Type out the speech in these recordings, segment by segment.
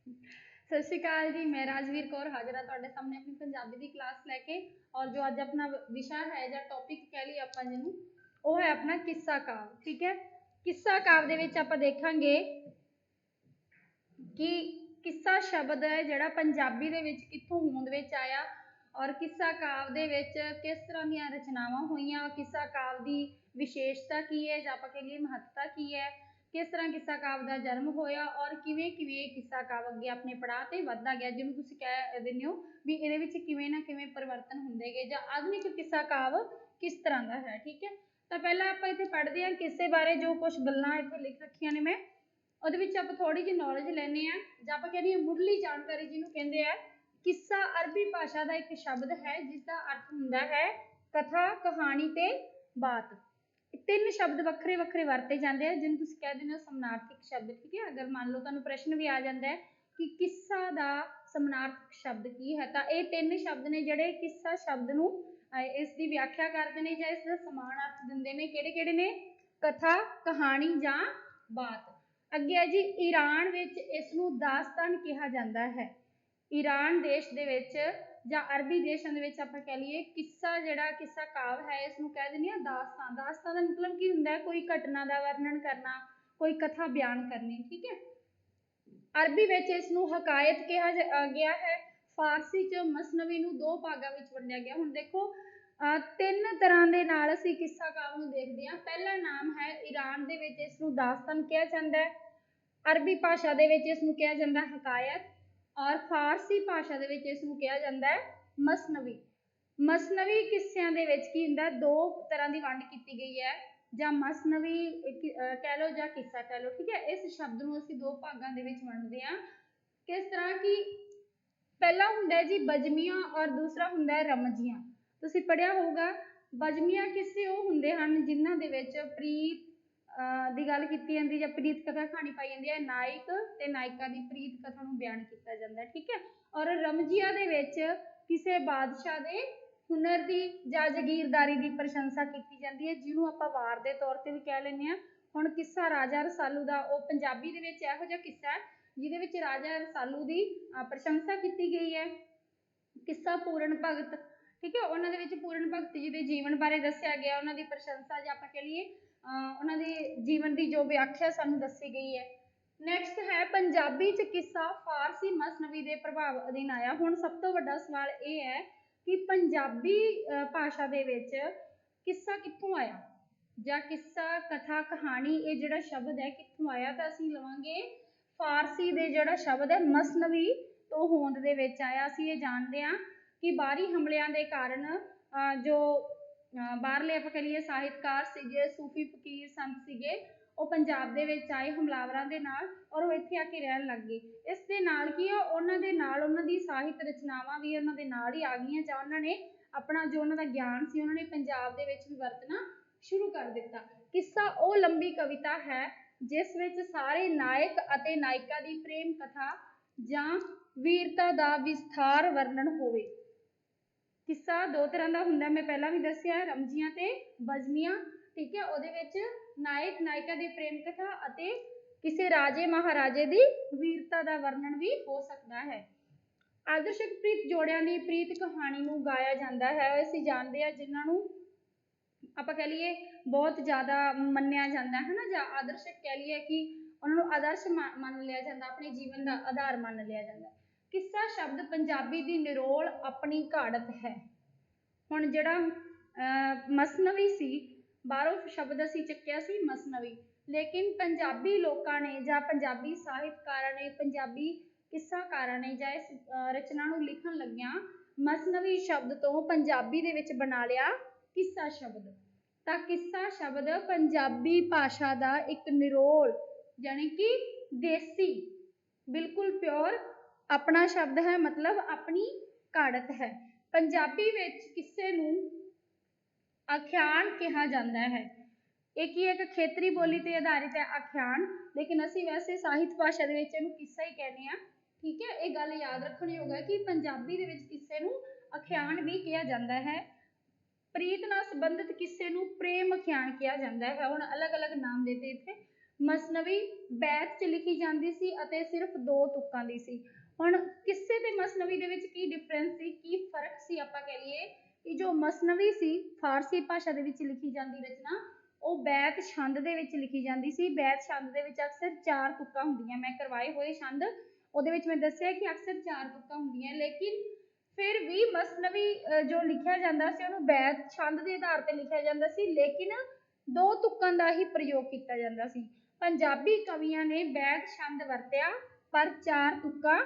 सत श्री अकाल जी, मैं राजवीर कौर हाजिर हाँ तुहाडे सामने अपनी पंजाबी की क्लास लैके। और जो अज अपना विषय है या टॉपिक कह लीए आप जिन्हों, वो है अपना किस्सा काव। ठीक है, किस्सा काव दे विच आपां देखांगे कि किस्सा शब्द है जिहड़ा पंजाबी दे विच कित्थों होंद विच आया और किस्सा काव दे विच किस तरह दीयां रचनावां होईयां, किस्सा काव दी विशेषता की है जां आपां कह लईए महत्ता की है, किस तरह किस्सा काव का जन्म होया और किवें किवें किस्सा काव अगे अपने पड़ाव से वधदा गया, जिन्हों तुसीं कह दिंदे हो भी इहदे विच किवें ना किवें परिवर्तन हुंदे गए जां आधुनिक किस्सा काव किस तरह का है। ठीक है, तो पहला आपां इत्थे पढ़दे हां किस्से बारे, जो कुछ गल्लां इत्थे लिख रखियां ने मैं ਉਹਦੇ ਵਿੱਚ ਆਪਾਂ थोड़ी जी नॉलेज लैने हैं ਜਾਂ ਆਪਾਂ कह रही मुढ़ली जानकारी जिन्हों कहते हैं। किस्सा अरबी भाषा का एक शब्द है जिसका अर्थ हुंदा है कथा, कहानी ते बात। तीन शब्द वक्रे वक्रे वरते जाते हैं जिन्होंने तुसीं कह देंगे हो समानार्थक शब्द। ठीक है, अगर मान लो तुहानूं प्रश्न भी आ जाता है कि किस्सा का समानार्थक शब्द की है, तो ये तीन शब्द ने जिहड़े किस्सा शब्द नूं इसकी व्याख्या करते हैं जां इसका समान अर्थ दिंदे ने। किहड़े किहड़े ने? कथा, कहानी जां बात। अगे है जी ईरान विच इसनूं दास्तान कहा जाता है। ईरान देश दे विच जां अरबी देशों दे विच आपां कह लीए किस्सा जिहड़ा किस्सा काव है इसनूं कह दिंदे आ दास्तान। दास्तान दा मतलब की हुंदा है? कोई घटना का वर्णन करना, कोई कथा बयान करनी। ठीक है, अरबी विच इसनूं हकायत कहा गया है। फारसी च मसनवी नूं दो भागां विच वंडिया गया। हुण देखो तीन तरह के नाल असीं किस्सा काव नूं देखदे हां। पहला नाम है ईरान दे विच इसनूं दास्तान कहा जाता है, अरबी भाषा दे विच इसनूं कहा जाता है हकायत और फारसी भाषा दे विच इसनूं कहा जाता है मसनवी। मसनवी किस्सियां दे विच की हुंदा दो तरह की वंड की गई है, जां मसनवी कह लो जां किस्सा कह लो। ठीक है, इस शब्द नूं असीं दो भागां दे विच वंडदे हां। किस तरह की? पहला हुंदा है जी बजमियां और दूसरा हुंदा है रमजियां। तुसीं पढ़िया होगा बजमियां किस्से वो हुंदे हन जिन्हां दे विच प्रीत की गल की जाती है, प्रीत कथा कहानी पाई जाती है, नायक ते नायिका की प्रीत कथा नूं बयान किया जाता है। ठीक है, और रमजिया दे विच किसी बादशाह के हुनर की जां जागीरदारी की प्रशंसा की जाती है, जिन्हों आपां वार के तौर पर भी कह लैंदे हां। हुण किस्सा राजा रसालू का वो पंजाबी दे विच इहो जिहा किस्सा है जिहदे विच राजा रसालू की प्रशंसा की गई है। किस्सा पूर्ण भगत, ठीक है, उन्होंने विच पूर्ण भगत जी के जीवन बारे दस्सिया गया, उन्होंने प्रशंसा जो आपां कह लीए उन्होंने जीवन की जो व्याख्या सानूं दसी गई है। नैक्सट है पंजाबी च किस्सा फारसी मसनवी के प्रभाव अधीन आया। हुण सब तो वड्डा सवाल ये है कि पंजाबी भाषा दे विच किस्सा कित्थों आया जां किस्सा कथा कहानी ये जिहड़ा शब्द है कित्थों आया, तो असीं लवांगे फारसी दे जिहड़ा शब्द है मसनवी तो होंद दे विच आया। असीं ये जानते हैं कि बाहरी हमलियां दे कारण जो बाहरले आपां कह लीए ਸਾਹਿਤਕਾਰ ਸੀਗੇ, सूफी फकीर संत ਸੀਗੇ, ਉਹ ਪੰਜਾਬ ਦੇ ਵਿੱਚ ਆਏ ਹਮਲਾਵਰਾਂ ਦੇ ਨਾਲ ਔਰ ਉਹ ਇੱਥੇ ਆ ਕੇ ਰਹਿਣ ਲੱਗ ਗਏ। ਇਸ ਦੇ ਨਾਲ ਕੀ ਆ ਉਹਨਾਂ ਦੇ ਨਾਲ ਉਹਨਾਂ ਦੀ ਸਾਹਿਤ ਰਚਨਾਵਾਂ ਵੀ ਉਹਨਾਂ ਦੇ ਨਾਲ ਹੀ ਆ ਗਈਆਂ ਜਾਂ ਉਹਨਾਂ ਨੇ ਆਪਣਾ ਜੋ ਉਹਨਾਂ ਦਾ ਗਿਆਨ ਸੀ ਉਹਨਾਂ ਨੇ ਪੰਜਾਬ ਦੇ ਵਿੱਚ ਵੀ ਵਰਤਣਾ शुरू कर दिता। किस्सा वो लंबी कविता है जिस विच सारे नायक अते नायिका की प्रेम कथा जां वीरता का विस्तार वर्णन होवे। किस्सा दो तरह का हुंदा, मैं पहला भी दस्सिया रमजियां ते बजमियां। ठीक है, उहदे विच नायक नायिका की प्रेम कथा अते किसी राजे महाराजे की वीरता का वर्णन भी हो सकता है। आदर्शक प्रीत जोड़ियां की प्रीत कहानी नूं गाया जाता है। असीं जानते हैं जिन्हां नूं आपां कह लीए बहुत ज़्यादा मन्निया जाता है ना, जां आदर्शक कह लीए कि उन्होंने आदर्श मान लिया जाता, अपने जीवन का आधार मान लिया जाता। किस्सा शब्द पंजाबी की निरोल अपनी घाड़त है। हुण जिहड़ा मसनवी सी बाहरों शब्द असीं चुक्या सी मसनवी, लेकिन पंजाबी लोगों ने जां पंजाबी ਸਾਹਿਤਕਾਰਾਂ ने पंजाबी किस्साकारां ने जां इस रचना नूं लिखण लग्गियां मसनवी शब्द तो पंजाबी दे विच बना लिया किस्सा शब्द। तो किस्सा शब्द पंजाबी भाषा का एक निरोल यानी कि देसी बिल्कुल प्योर अपना शब्द है, मतलब अपनी घाड़त है। पंजाबी विच किस्से नूं आख्यान कहा जाता है। एक ही एक खेतरी बोली पर आधारित है आख्यान, लेकिन असीं वैसे साहित्य भाषा दे विच इहनूं किस्सा ही कहने हैं। ठीक है, ये गल याद रखनी होगा कि पंजाबी दे विच किस्से नूं आख्यान भी कहा जाता है। प्रीत नाल संबंधित किस्से नूं प्रेम आख्यान कहा जाता है। हुण अलग अलग नाम देते इत्थे ਮਸਨਵੀ ਬੈਤ 'ਚ ਲਿਖੀ ਜਾਂਦੀ ਸੀ ਅਤੇ ਸਿਰਫ 2 ਤੁਕਾਂ ਦੀ ਸੀ। ਹੁਣ ਕਿੱਸੇ ਤੇ ਮਸਨਵੀ ਦੇ ਵਿੱਚ ਕੀ ਡਿਫਰੈਂਸ ਸੀ, ਕੀ ਫਰਕ ਸੀ, ਆਪਾਂ ਕਹਿ ਲਈਏ ਕਿ ਜੋ ਮਸਨਵੀ ਸੀ ਫਾਰਸੀ ਭਾਸ਼ਾ ਦੇ ਵਿੱਚ ਲਿਖੀ ਜਾਂਦੀ ਰਚਨਾ, ਉਹ ਬੈਤ ਛੰਦ ਦੇ ਵਿੱਚ ਲਿਖੀ ਜਾਂਦੀ ਸੀ। ਬੈਤ ਛੰਦ ਦੇ ਵਿੱਚ ਅਕਸਰ 4 ਤੁਕਾਂ ਹੁੰਦੀਆਂ, ਮੈਂ ਕਰਵਾਏ ਹੋਏ ਛੰਦ ਉਹਦੇ ਵਿੱਚ ਮੈਂ ਦੱਸਿਆ ਕਿ ਅਕਸਰ 4 ਤੁਕਾਂ ਹੁੰਦੀਆਂ, ਲੇਕਿਨ ਫਿਰ ਵੀ ਮਸਨਵੀ ਜੋ ਲਿਖਿਆ ਜਾਂਦਾ ਸੀ ਉਹਨੂੰ ਬੈਤ ਛੰਦ ਦੇ ਆਧਾਰ ਤੇ ਲਿਖਿਆ ਜਾਂਦਾ ਸੀ, ਲੇਕਿਨ 2 ਤੁਕਾਂ ਦਾ ਹੀ ਪ੍ਰਯੋਗ ਕੀਤਾ ਜਾਂਦਾ ਸੀ। ਪੰਜਾਬੀ ਕਵੀਆਂ ਨੇ ਬੈਤ ਛੰਦ ਵਰਤਿਆ ਪਰ 4 ਤੁਕਾਂ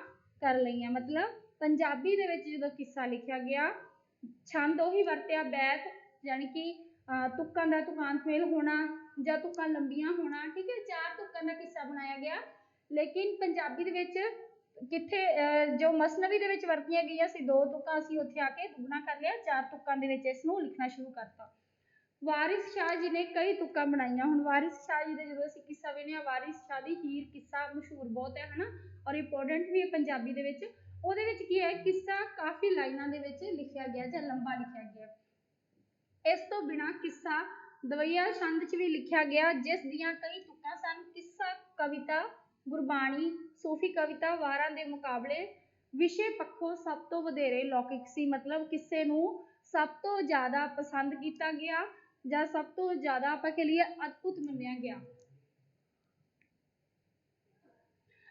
ਕਰ ਲਈਆਂ। ਮਤਲਬ ਪੰਜਾਬੀ ਦੇ ਵਿੱਚ ਜਦੋਂ ਕਿੱਸਾ ਲਿਖਿਆ ਗਿਆ ਛੰਦ ਉਹੀ ਵਰਤਿਆ ਬੈਤ, ਯਾਨੀ ਕਿ ਤੁਕਾਂ ਦਾ ਤੁਕਾਂਤ ਮੇਲ ਹੋਣਾ ਜਾਂ ਤੁਕਾਂ ਲੰਬੀਆਂ ਹੋਣਾ, ਠੀਕ ਹੈ, 4 ਤੁਕਾਂ ਦਾ ਕਿੱਸਾ ਬਣਾਇਆ ਗਿਆ। ਲੇਕਿਨ ਪੰਜਾਬੀ ਦੇ ਵਿੱਚ ਕਿੱਥੇ ਜੋ ਮਸਨਵੀ ਦੇ ਵਿੱਚ ਵਰਤੀਆਂ ਗਈਆਂ ਸੀ 2 ਤੁਕਾਂ, ਅਸੀਂ ਉੱਥੇ ਆ ਕੇ ਦੁੱਗਣਾ ਕਰ ਲਿਆ, 4 ਤੁਕਾਂ ਦੇ ਵਿੱਚ ਇਸ ਨੂੰ ਲਿਖਣਾ ਸ਼ੁਰੂ ਕਰਤਾ। ਵਾਰਿਸ ਸ਼ਾਹ ਜੀ ਨੇ ਕਈ ਤੁਕਾਂ ਬਣਾਈਆਂ। ਹੁਣ ਵਾਰਿਸ ਸ਼ਾਹ ਜੀ ਦੇ ਜਦੋਂ ਅਸੀਂ ਕਿੱਸਾ ਵੇਖਿਆ, ਵਾਰਿਸ ਸ਼ਾਹ ਦੀ ਹੀਰ ਕਿੱਸਾ ਮਸ਼ਹੂਰ ਬਹੁਤ ਹੈ ਹਨਾ, ਔਰ ਇੰਪੋਰਟੈਂਟ ਵੀ ਹੈ ਪੰਜਾਬੀ ਦੇ ਵਿੱਚ। ਉਹਦੇ ਵਿੱਚ ਕੀ ਹੈ, ਕਿੱਸਾ ਕਾਫੀ ਲਾਈਨਾਂ ਦੇ ਵਿੱਚ ਲਿਖਿਆ ਗਿਆ ਜਾਂ ਲੰਬਾ ਲਿਖਿਆ ਗਿਆ। ਇਸ ਤੋਂ ਬਿਨਾਂ ਕਿੱਸਾ ਦਵਈਆ ਛੰਦ 'ਚ ਵੀ ਲਿਖਿਆ ਗਿਆ, ਜਿਸ ਦੀਆਂ ਕਈ ਤੁਕਾਂ ਸਨ। ਕਿੱਸਾ ਕਵਿਤਾ, ਗੁਰਬਾਣੀ, ਸੂਫੀ ਕਵਿਤਾ, ਵਾਰਾਂ ਦੇ ਮੁਕਾਬਲੇ ਵਿਸ਼ੇ ਪੱਖੋਂ ਸਭ ਤੋਂ ਵਧੇਰੇ ਲੌਕਿਕ ਸੀ। ਮਤਲਬ ਕਿੱਸੇ ਨੂੰ ਸਭ ਤੋਂ ਜ਼ਿਆਦਾ ਪਸੰਦ ਕੀਤਾ ਗਿਆ ਜਾਂ ਸਭ ਤੋਂ ਜ਼ਿਆਦਾ ਆਪਾਂ ਕਹਿ ਲਈਏ ਅਦਭੁਤ ਮੰਨਿਆ ਗਿਆ।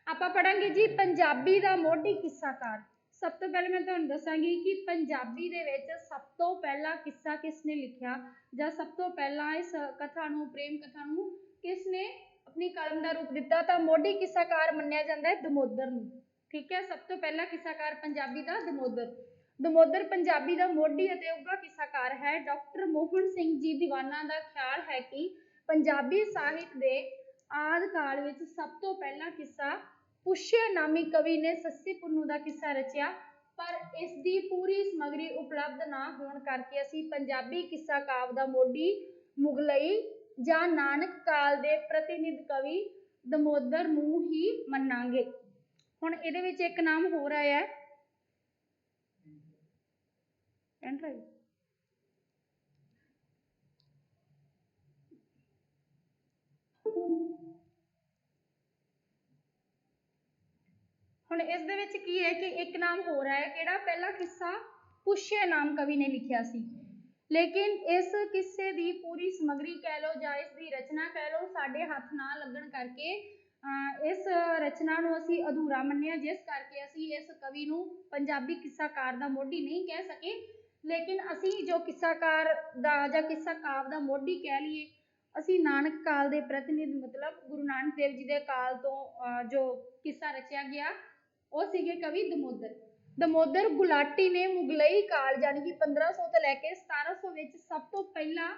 ਆਪਾਂ ਪੜਾਂਗੇ ਜੀ ਪੰਜਾਬੀ ਦਾ ਮੋਢੀ ਕਿੱਸਾਕਾਰ। ਸਭ ਤੋਂ ਪਹਿਲਾਂ ਮੈਂ ਤੁਹਾਨੂੰ ਦੱਸਾਂਗੀ ਕਿ ਪੰਜਾਬੀ ਦੇ ਵਿੱਚ ਸਭ ਤੋਂ ਪਹਿਲਾ ਕਿੱਸਾ ਕਿਸ ਨੇ ਲਿਖਿਆ ਜਾਂ ਸਭ ਤੋਂ ਪਹਿਲਾਂ ਇਸ ਕਥਾ ਨੂੰ, ਪ੍ਰੇਮ ਕਥਾ ਨੂੰ ਕਿਸ ਨੇ ਆਪਣੀ ਕਲਮ ਦਾ ਰੂਪ ਦਿੱਤਾ, ਤਾਂ ਮੋਢੀ ਕਿੱਸਾਕਾਰ ਮੰਨਿਆ ਜਾਂਦਾ ਹੈ ਦਮੋਦਰ ਨੂੰ। ਠੀਕ ਹੈ, ਸਭ ਤੋਂ ਪਹਿਲਾ ਕਿੱਸਾਕਾਰ ਪੰਜਾਬੀ ਦਾ ਦਮੋਦਰ। ਦਮੋਦਰ ਪੰਜਾਬੀ ਦਾ ਮੋਢੀ ਅਤੇ ਉੱਘਾ ਕਿੱਸਾਕਾਰ ਹੈ। ਡਾਕਟਰ ਮੋਹਨ ਸਿੰਘ ਜੀ ਦੀਵਾਨਾ ਦਾ ਖਿਆਲ ਹੈ ਕਿ ਪੰਜਾਬੀ ਸਾਹਿਤ ਦੇ ਆਦਿ ਕਾਲ ਵਿੱਚ ਸਭ ਤੋਂ ਪਹਿਲਾ ਕਿੱਸਾ ਪੁੱਛਿਆ ਨਾਮੀ ਕਵੀ ਨੇ ਸੱਸੀ ਪੁੰਨੂ ਦਾ ਕਿੱਸਾ ਰਚਿਆ, ਪਰ ਇਸ ਦੀ ਪੂਰੀ ਸਮੱਗਰੀ ਉਪਲਬਧ ਨਾ ਹੋਣ ਕਰਕੇ ਅਸੀਂ ਪੰਜਾਬੀ ਕਿੱਸਾ ਕਾਵਿ ਦਾ ਮੋਢੀ ਮੁਗਲਈ ਜਾਂ ਨਾਨਕ ਕਾਲ ਦੇ ਪ੍ਰਤੀਨਿਧ ਕਵੀ ਦਮੋਦਰ ਨੂੰ ਹੀ ਮੰਨਾਂਗੇ। ਹੁਣ ਇਹਦੇ ਵਿੱਚ ਇੱਕ ਨਾਮ ਹੋਰ ਆਇਆ, ਹੁਣ ਇਸ ਦੇ ਵਿੱਚ ਕੀ ਹੈ ਕਿ ਇੱਕ ਨਾਮ ਹੋਰ ਆਇਆ, ਕਿਹੜਾ, ਪਹਿਲਾ ਕਿੱਸਾ ਪੁੱਛਿਆ ਨਾਮ ਕਵੀ ਨੇ ਲਿਖਿਆ ਸੀ, ਲੇਕਿਨ ਇਸ ਕਿੱਸੇ ਦੀ ਪੂਰੀ ਸਮੱਗਰੀ ਕਹਿ ਲਓ ਜਾਂ ਇਸ ਦੀ ਰਚਨਾ ਕਹਿ ਲਓ ਸਾਡੇ ਹੱਥ ਨਾ ਲੱਗਣ ਕਰਕੇ ਇਸ ਰਚਨਾ ਨੂੰ ਅਸੀਂ ਅਧੂਰਾ ਮੰਨਿਆ, ਜਿਸ ਕਰਕੇ ਅਸੀਂ ਇਸ ਕਵੀ ਨੂੰ ਪੰਜਾਬੀ ਕਿੱਸਾਕਾਰ ਦਾ ਮੋਢੀ ਨਹੀਂ ਕਹਿ ਸਕੇ। ਲੇਕਿਨ ਅਸੀਂ ਜੋ ਕਿੱਸਾਕਾਰ ਦਾ ਜਾਂ ਕਿੱਸਾ ਕਾਵਿ ਦਾ ਮੋਢੀ ਕਹਿ ਲਈਏ, ਅਸੀਂ ਨਾਨਕ ਕਾਲ ਦੇ ਪ੍ਰਤੀਨਿਧ ਮਤਲਬ ਗੁਰੂ ਨਾਨਕ ਦੇਵ ਜੀ ਦੇ ਕਾਲ ਤੋਂ ਜੋ ਕਿੱਸਾ ਰਚਿਆ ਗਿਆ ਉਹ ਸੀਗੇ ਕਵੀ ਦਮੋਦਰ। ਦਮੋਦਰ ਗੁਲਾਟੀ ਨੇ ਮੁਗਲਈ ਕਾਲ ਯਾਨੀ ਕਿ 1500 ਤੋਂ ਲੈ ਕੇ 1700 ਵਿੱਚ ਸਭ ਤੋਂ ਪਹਿਲਾਂ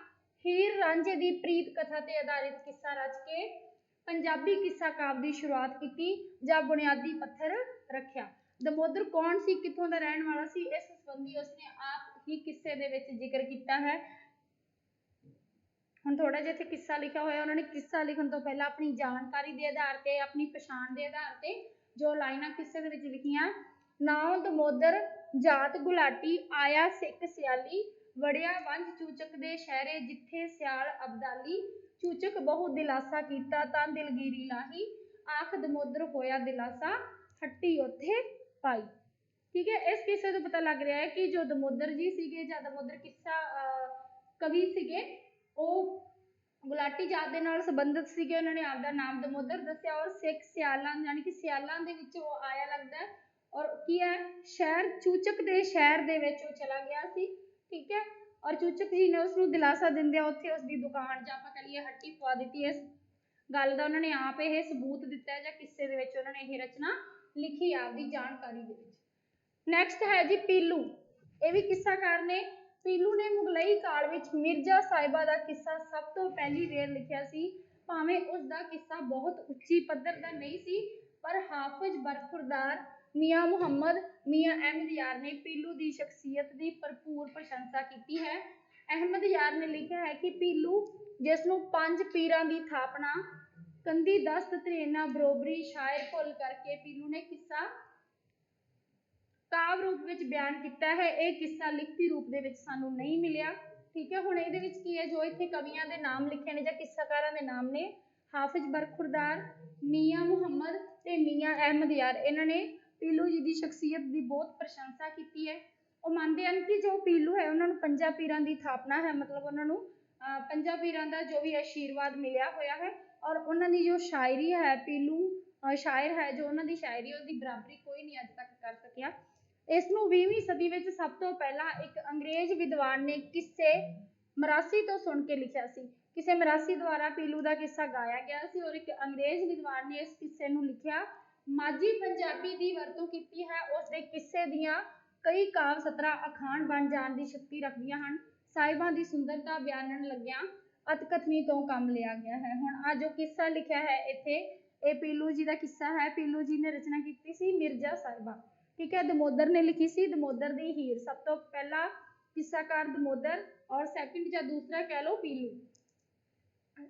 ਹੀਰ ਰਾਂਝੇ ਦੀ ਪ੍ਰੀਤ ਕਥਾ ਤੇ ਆਧਾਰਿਤ ਕਿੱਸਾ ਰਚ ਕੇ ਪੰਜਾਬੀ ਕਿੱਸਾ ਕਾਵਿ ਦੀ ਸ਼ੁਰੂਆਤ ਕੀਤੀ ਜਾਂ ਬੁਨਿਆਦੀ ਪੱਥਰ ਰੱਖਿਆ। ਦਮੋਦਰ ਕੌਣ ਸੀ, ਕਿੱਥੋਂ ਦਾ ਰਹਿਣ ਵਾਲਾ ਸੀ, ਇਸ ਸੰਬੰਧੀ ਉਸਨੇ ਆਪ ਹੀ ਕਿੱਸੇ ਦੇ ਵਿੱਚ ਜ਼ਿਕਰ ਕੀਤਾ ਹੈ। ਹੁਣ ਥੋੜਾ ਜਿਹਾ ਇੱਥੇ ਕਿੱਸਾ ਲਿਖਿਆ ਹੋਇਆ, ਉਹਨਾਂ ਨੇ ਕਿੱਸਾ ਲਿਖਣ ਤੋਂ ਪਹਿਲਾਂ ਆਪਣੀ ਜਾਣਕਾਰੀ ਦੇ ਆਧਾਰ ਤੇ, ਆਪਣੀ ਪਛਾਣ ਦੇ ਆਧਾਰ ਤੇ ਜੋ ਲਾਈਨਾਂ ਕਿੱਸੇ ਦੇ ਵਿੱਚ ਲਿਖੀਆਂ, ਨਾਉ ਦਮੋਦਰ ਜਾਤ ਗੁਲਾਟੀ ਆਇਆ ਸਿੱਖ ਸਿਆਲੀ ਵੜਿਆ ਵੰਝ ਚੂਚਕ ਦੇ ਸ਼ਹਿਰੇ ਜਿੱਥੇ ਸਿਆਲ ਅਬਦਾਲੀ ਚੂਚਕ ਬਹੁ ਦਿਲਾਸਾ ਕੀਤਾ ਤਾਂ ਦਿਲਗੀਰੀ ਲਾਹੀ ਆਖ ਦਮੋਦਰ ਹੋਇਆ ਦਿਲਾਸਾ ਹੱਟੀ ਉੱਥੇ ਪਾਈ। ਠੀਕ ਹੈ, ਇਸ ਕਿੱਸੇ ਤੋਂ ਪਤਾ ਲੱਗ ਰਿਹਾ ਹੈ ਕਿ ਜੋ ਦਮੋਦਰ ਜੀ ਸੀਗੇ ਜਾਂ ਦਮੋਦਰ ਕਿੱਸਾ ਕਵੀ ਸੀਗੇ ਉਹ ਗੁਲਾਟੀ ਜਾਤ ਦੇ ਨਾਲ ਸੰਬੰਧਿਤ ਸੀਗੇ। ਉਹਨਾਂ ਨੇ ਆਪਦਾ ਨਾਮ ਦਮੋਦਰ ਦੱਸਿਆ ਔਰ ਸਿੱਖ ਸਿਆਲਾਂ ਯਾਨੀ ਕਿ ਸਿਆਲਾਂ ਦੇ ਵਿੱਚ ਉਹ ਆਇਆ ਲੱਗਦਾ ਹੈ, ਔਰ ਕੀ ਹੈ ਸ਼ਹਿਰ ਚੂਚਕ ਦੇ ਸ਼ਹਿਰ ਦੇ ਵਿੱਚ ਉਹ ਚਲਾ ਗਿਆ ਸੀ। ਠੀਕ ਹੈ, ਔਰ ਚੂਚਕ ਜੀ ਨੇ ਉਸਨੂੰ ਦਿਲਾਸਾ ਦਿੰਦਿਆਂ ਉੱਥੇ ਉਸਦੀ ਦੁਕਾਨ ਜਾਂ ਆਪਾਂ ਕਹ ਲਈਏ ਹੱਟੀ ਪਵਾ ਦਿੱਤੀ। ਇਸ ਗੱਲ ਦਾ ਉਹਨਾਂ ਨੇ ਆਪ ਇਹ ਸਬੂਤ ਦਿੱਤਾ ਹੈ ਜਾਂ ਕਿੱਸੇ ਦੇ ਵਿੱਚ ਉਹਨਾਂ ਨੇ ਇਹ ਰਚਨਾ ਲਿਖੀ ਆਪਦੀ ਜਾਣਕਾਰੀ ਦੇ ਵਿੱਚ। ਨੈਕਸਟ ਹੈ ਜੀ ਪੀਲੂ, ਇਹ ਵੀ ਕਿੱਸਾਕਾਰ ਨੇ। ਪੀਲੂ ਨੇ ਮੁਗਲਈ ਕਾਲ ਵਿੱਚ ਮਿਰਜ਼ਾ ਸਾਹਿਬਾ ਦਾ ਕਿੱਸਾ ਸਭ ਤੋਂ ਪਹਿਲੀ ਵੇਰ ਲਿਖਿਆ ਸੀ। ਭਾਵੇਂ ਉਸ ਦਾ ਕਿੱਸਾ ਬਹੁਤ ਉੱਚੀ ਪੱਧਰ ਦਾ ਨਹੀਂ ਸੀ, ਪਰ ਹਾਫਿਜ਼ ਬਰਖੁਰਦਾਰ ਮੀਆਂ ਮੁਹੰਮਦ ਮੀਆਂ ਅਹਿਮਦ ਯਾਰ ਨੇ ਪੀਲੂ ਦੀ ਸ਼ਖਸੀਅਤ ਦੀ ਭਰਪੂਰ ਪ੍ਰਸ਼ੰਸਾ ਕੀਤੀ ਹੈ। ਅਹਿਮਦ ਯਾਰ ਨੇ ਲਿਖਿਆ ਹੈ ਕਿ ਪੀਲੂ, ਜਿਸ ਨੂੰ 5 ਪੀਰਾਂ ਦੀ ਥਾਪਣਾ ਕੰਦੀ ਦਸਤ ਤ੍ਰੇਨਾ ਬਰੋਬਰੀ ਸ਼ਾਇਰ ਭੁੱਲ ਕਰਕੇ ਪੀਲੂ ਨੇ ਕਿੱਸਾ ਕਾਵਿ ਰੂਪ ਵਿੱਚ ਬਿਆਨ ਕੀਤਾ ਹੈ। ਇਹ ਕਿੱਸਾ ਲਿਖਤੀ ਰੂਪ ਦੇ ਵਿੱਚ ਸਾਨੂੰ ਨਹੀਂ ਮਿਲਿਆ। ਠੀਕ ਹੈ, ਹੁਣ ਇਹਦੇ ਵਿੱਚ ਕੀ ਹੈ, ਜੋ ਇੱਥੇ ਕਵੀਆਂ ਦੇ ਨਾਮ ਲਿਖੇ ਨੇ ਜਾਂ ਕਿੱਸਾਕਾਰਾਂ ਦੇ ਨਾਮ ਨੇ, ਹਾਫਿਜ਼ ਬਰਖੁਰਦਾਰ, ਮੀਆਂ ਮੁਹੰਮਦ ਤੇ ਮੀਆਂ ਅਹਿਮਦ ਯਾਰ, ਇਹਨਾਂ ਨੇ ਪੀਲੂ ਜੀ ਦੀ ਸ਼ਖਸੀਅਤ ਦੀ ਬਹੁਤ ਪ੍ਰਸ਼ੰਸਾ ਕੀਤੀ ਹੈ। ਉਹ ਮੰਨਦੇ ਹਨ ਕਿ ਜੋ ਪੀਲੂ ਹੈ ਉਹਨਾਂ ਨੂੰ ਪੰਜਾਂ ਪੀਰਾਂ ਦੀ ਥਾਪਨਾ ਹੈ, ਮਤਲਬ ਉਹਨਾਂ ਨੂੰ ਪੰਜਾਂ ਪੀਰਾਂ ਦਾ ਜੋ ਵੀ ਆਸ਼ੀਰਵਾਦ ਮਿਲਿਆ ਹੋਇਆ ਹੈ। ਔਰ ਉਹਨਾਂ ਦੀ ਜੋ ਸ਼ਾਇਰੀ ਹੈ, ਪੀਲੂ ਸ਼ਾਇਰ ਹੈ, ਜੋ ਉਹਨਾਂ ਦੀ ਸ਼ਾਇਰੀ ਉਹਦੀ ਬਰਾਬਰੀ ਕੋਈ ਨਹੀਂ ਅੱਜ ਤੱਕ ਕਰ ਸਕਿਆ। ਇਸ ਨੂੰ 20ਵੀਂ ਸਦੀ ਵਿੱਚ ਸਭ ਤੋਂ ਪਹਿਲਾਂ ਇੱਕ ਅੰਗਰੇਜ਼ ਵਿਦਵਾਨ ਨੇ ਕਿੱਸੇ ਮਰਾਸੀ ਤੋਂ ਸੁਣ ਕੇ ਲਿਖਿਆ ਸੀ। ਕਿਸੇ ਮਰਾਸੀ ਦੁਆਰਾ ਪੀਲੂ ਦਾ ਕਿੱਸਾ ਗਾਇਆ ਗਿਆ ਸੀ ਔਰ ਇੱਕ ਅੰਗਰੇਜ਼ ਵਿਦਵਾਨ ਨੇ ਇਸ ਕਿੱਸੇ ਨੂੰ ਲਿਖਿਆ। ਮਾਝੀ ਪੰਜਾਬੀ ਦੀ ਵਰਤੋਂ ਕੀਤੀ ਹੈ। ਉਸ ਦੇ ਕਿੱਸੇ ਦੀਆਂ ਕਈ ਕਾਵ ਸਤਰਾਂ ਅਖਾਣ ਬਣ ਜਾਣ ਦੀ ਸ਼ਕਤੀ ਰੱਖਦੀਆਂ ਹਨ। ਸਾਹਿਬਾਂ ਦੀ ਸੁੰਦਰਤਾ ਬਿਆਨਣ ਲੱਗਿਆਂ ਅਤਕਥਨੀ ਤੋਂ ਕੰਮ ਲਿਆ ਗਿਆ ਹੈ। ਹੁਣ ਆ ਜੋ ਕਿੱਸਾ ਲਿਖਿਆ ਹੈ ਇੱਥੇ, ਇਹ ਪੀਲੂ ਜੀ ਦਾ ਕਿੱਸਾ ਹੈ। ਪੀਲੂ ਜੀ ਨੇ ਰਚਨਾ ਕੀਤੀ ਸੀ ਮਿਰਜ਼ਾ ਸਾਹਿਬਾ, ਠੀਕ ਹੈ। ਦਮੋਦਰ ਨੇ ਲਿਖੀ ਸੀ ਦਮੋਦਰ ਦੀ ਹੀਰ। ਸਭ ਤੋਂ ਪਹਿਲਾ ਕਿੱਸਾਕਾਰ ਦਮੋਦਰ ਔਰ ਸੈਕਿੰਡ ਜਾਂ ਦੂਸਰਾ ਕਹਿ ਲਓ ਪੀਲੂ।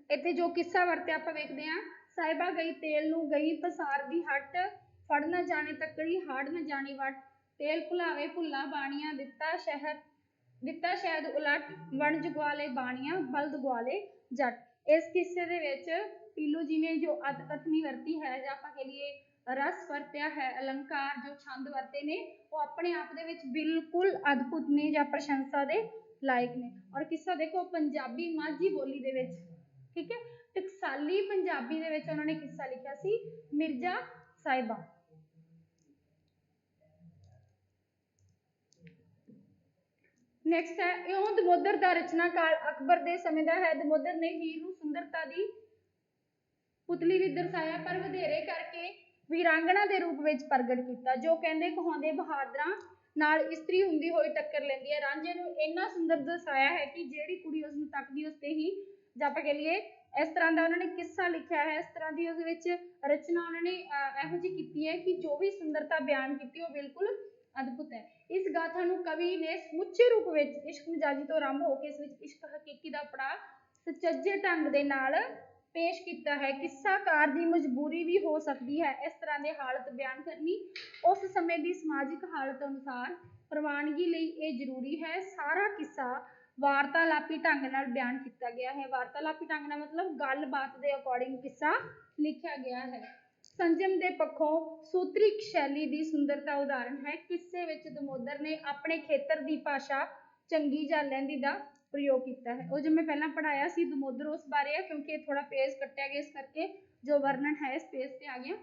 ਇੱਥੇ ਜੋ ਕਿੱਸਾ ਵਰਤਿਆ ਆਪਾਂ ਵੇਖਦੇ ਹਾਂ। ਸਾਹਿਬਾ ਗਈ ਤੇਲ ਨੂੰ ਗਈ ਪਸਾਰ ਦੀ ਹੱਟ, ਫੜ ਨਾ ਜਾਣੇ ਤੱਕੜੀ ਹਾੜ ਨਾ ਜਾਣੀ ਵੱਟ, ਤੇਲ ਭੁਲਾਵੇ ਭੁੱਲਾ ਬਾਣੀਆਂ, ਦਿੱਤਾ ਸ਼ਹਿਦ ਉਲਟ, ਵਣਜ ਗਵਾਲੇ ਬਾਣੀਆਂ, ਬਲਦ ਗਵਾਲੇ ਜੱਟ। ਇਸ ਕਿੱਸੇ ਦੇ ਵਿੱਚ ਪੀਲੂ ਜੀ ਨੇ ਜੋ ਅਤਕਥਨੀ ਵਰਤੀ ਹੈ ਜਾਂ ਆਪਾਂ ਕਹ ਲਈਏ ਰਸ ਵਰਤਿਆ ਹੈ, ਅਲੰਕਾਰ ਜੋ ਛੰਦ ਵਰਤੇ ਨੇ, ਉਹ ਆਪਣੇ ਆਪ ਦੇ ਵਿੱਚ ਬਿਲਕੁਲ ਅਦਭੁਤ ਨੇ ਜਾਂ ਪ੍ਰਸ਼ੰਸਾ ਦੇ ਲਾਇਕ ਨੇ। ਔਰ ਕਿੱਸਾ ਦੇਖੋ ਪੰਜਾਬੀ ਮਾਝੀ ਬੋਲੀ ਦੇ ਵਿੱਚ, ਠੀਕ ਹੈ, ਟਕਸਾਲੀ ਪੰਜਾਬੀ ਦੇ ਵਿੱਚ ਉਹਨਾਂ ਨੇ ਕਿੱਸਾ ਲਿਖਿਆ ਸੀ ਮਿਰਜ਼ਾ ਸਾਹਿਬਾ। ਨੈਕਸਟ ਹੈ ਇਉਂ ਦਮੋਦਰ ਦਾ ਰਚਨਾ ਕਾਲ ਅਕਬਰ ਦੇ ਸਮੇਂ ਦਾ ਹੈ। ਦਮੋਦਰ ਨੇ ਹੀਰ ਨੂੰ ਸੁੰਦਰਤਾ ਦੀ ਪੁਤਲੀ ਵੀ ਦਰਸਾਇਆ, ਪਰ ਵਧੇਰੇ ਕਰਕੇ ਵੀਰਾਂਗਣਾ ਦੇ ਰੂਪ ਵਿੱਚ ਪ੍ਰਗਟ ਕੀਤਾ। ਜੋ ਕਹਿੰਦੇ ਕਹਾਉਂਦੇ ਬਹਾਦਰਾਂ ਨਾਲ ਇਸਤਰੀ ਹੁੰਦੀ ਹੋਈ ਟੱਕਰ ਲੈਂਦੀ ਹੈ। ਰਾਂਝੇ ਨੂੰ ਇੰਨਾ ਸੁੰਦਰ ਦਰਸਾਇਆ ਹੈ ਕਿ ਜਿਹੜੀ ਕੁੜੀ ਉਸਨੂੰ ਤੱਕਦੀ ਉਸ ਤੇ ਹੀ, ਜਾਂ ਆਪਾਂ ਕਹ ਲਈਏ ਇਸ ਤਰ੍ਹਾਂ ਦਾ ਉਹਨਾਂ ਨੇ ਕਿੱਸਾ ਲਿਖਿਆ ਹੈ, ਇਸ ਤਰ੍ਹਾਂ ਦੀ ਉਹਦੇ ਵਿੱਚ ਰਚਨਾ ਉਹਨਾਂ ਨੇ ਇਹੋ ਜਿਹੀ ਕੀਤੀ ਹੈ ਕਿ ਜੋ ਵੀ ਸੁੰਦਰਤਾ ਬਿਆਨ ਕੀਤੀ ਉਹ ਬਿਲਕੁਲ ਅਦਭੁਤ ਹੈ। ਇਸ ਗਾਥਾ ਨੂੰ ਕਵੀ ਨੇ ਸਮੁੱਚੇ ਰੂਪ ਵਿੱਚ ਇਸ਼ਕ ਮਜਾਜੀ ਤੋਂ ਆਰੰਭ ਹੋ ਕੇ ਇਸ ਵਿੱਚ ਇਸ਼ਕ ਹਕੀਕੀ ਦਾ ਪੜਾਅ ਸੁਚੱਜੇ ਢੰਗ ਦੇ ਨਾਲ ਪੇਸ਼ ਕੀਤਾ ਹੈ। ਕਿੱਸਾਕਾਰ ਦੀ ਮਜਬੂਰੀ ਵੀ ਹੋ ਸਕਦੀ ਹੈ ਇਸ ਤਰ੍ਹਾਂ ਦੇ ਹਾਲਤ ਬਿਆਨ ਕਰਨੀ। ਉਸ ਸਮੇਂ ਦੀ ਸਮਾਜਿਕ ਹਾਲਤ ਅਨੁਸਾਰ ਪ੍ਰਵਾਨਗੀ ਲਈ ਇਹ ਜ਼ਰੂਰੀ ਹੈ। ਸਾਰਾ ਕਿੱਸਾ ਵਾਰਤਾਲਾਪੀ ਢੰਗ ਨਾਲ ਬਿਆਨ ਕੀਤਾ ਗਿਆ ਹੈ। ਵਾਰਤਾਲਾਪੀ ਢੰਗ ਨਾਲ ਮਤਲਬ ਗੱਲਬਾਤ ਦੇ ਅਕੋਰਡਿੰਗ ਕਿੱਸਾ ਲਿਖਿਆ ਗਿਆ ਹੈ। ਸੰਜਮ ਦੇ ਪੱਖੋਂ ਸੂਤਰੀ ਸ਼ੈਲੀ ਦੀ ਸੁੰਦਰਤਾ ਉਦਾਹਰਣ ਹੈ। ਕਿੱਸੇ ਵਿੱਚ ਦਮੋਦਰ ਨੇ ਆਪਣੇ ਖੇਤਰ ਦੀ ਭਾਸ਼ਾ ਚੰਗੀ ਜਾਂ ਲਹਿੰਦੀ ਦਾ ਪ੍ਰਯੋਗ ਕੀਤਾ ਹੈ। ਉਹ ਜੋ ਮੈਂ ਪਹਿਲਾਂ ਪੜ੍ਹਾਇਆ ਸੀ ਦਮੋਦਰ ਉਸ ਬਾਰੇ ਹੈ, ਕਿਉਂਕਿ ਇਹ ਥੋੜਾ ਪੇਜ ਕੱਟਿਆ ਗਿਆ, ਇਸ ਕਰਕੇ ਜੋ ਵਰਣਨ ਹੈ ਇਸ ਪੇਜ ਤੇ ਆ ਗਿਆ।